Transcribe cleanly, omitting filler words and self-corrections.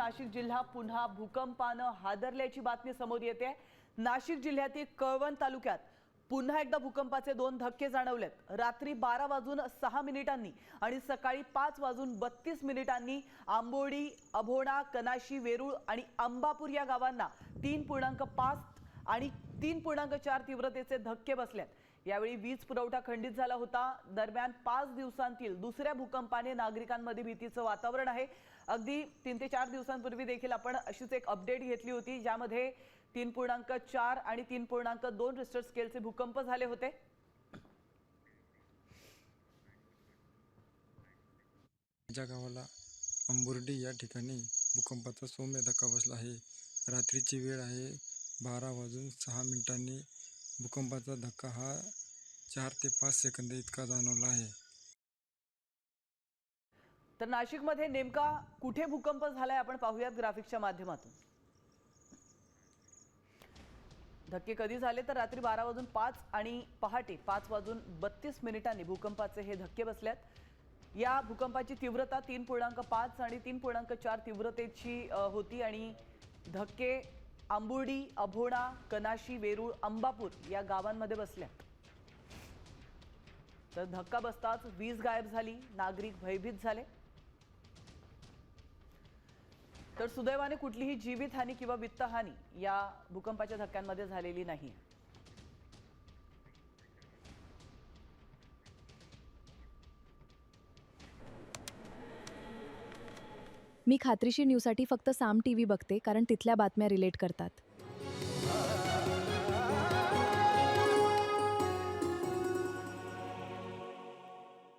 नाशिक जिल्हा पुन्हा भूकंपानं हादरल्याची बातमी समोर येते। नाशिक जिल्ह्यातील कळवण तालुक्यात पुन्हा एकदा भूकंपाचे 2 धक्के जाणवलेत। रात्री 12:06 आणि सकाळी 5:32 आंबोडी, अभोणा, कनाशी, वेरूळ आणि अंबापूर या गावांना 3.5 आणि 3.4 तीव्रतेचे धक्के बसलेत। यावेळी वीज पुरवठा खंडित झाला होता। दरम्यान 5 दिवसांतील दुसऱ्या भूकंपाने नागरिकांमध्ये भीतीचं वातावरण आहे। अगदी 3 ते 4 दिवसांपूर्वी देखील आपण अशीच एक अपडेट घेतली होती, ज्यामध्ये 3.4 आणि 3.2 रिश्टर स्केलचे भूकंप झाले होते। माझ्या गावाला अंबुर्डी या ठिकाणी भूकंपाचा सौम्य धक्का बसला आहे। रात्रीची वेळ आहे, 12:06 भूकंपाचा धक्का हा 4 ते 5 सेकंद इतका जाणवला आहे। तर नाशिकमध्ये नेमका कुठे भूकंप झालाय आपण पाहूयात ग्राफिक्सच्या माध्यमातून। धक्के कधी झाले तर रात्री 12:05 आणि पहाटे 5:32 भूकंपाचे हे धक्के बसल्यात। या भूकंपाची तीव्रता 3.5 आणि 3.4 तीव्रतेची होती आणि धक्के आंबुर्डी, अभोणा, कनाशी, वेरूळ, अंबापूर या गावांमध्ये बसल्यात। तर धक्का बसताच वीज गायब झाली, नागरिक भयभीत झाले। तर सुदैवाने कुठलीही जीवितहानी किंवा वित्तहानी या भूकंपाच्या धक्क्यांमध्ये झालेली नाही। मी खात्रीशीर न्यूजसाठी फक्त साम टीव्ही बघते, कारण तिथल्या बातम्या रिलेट करतात।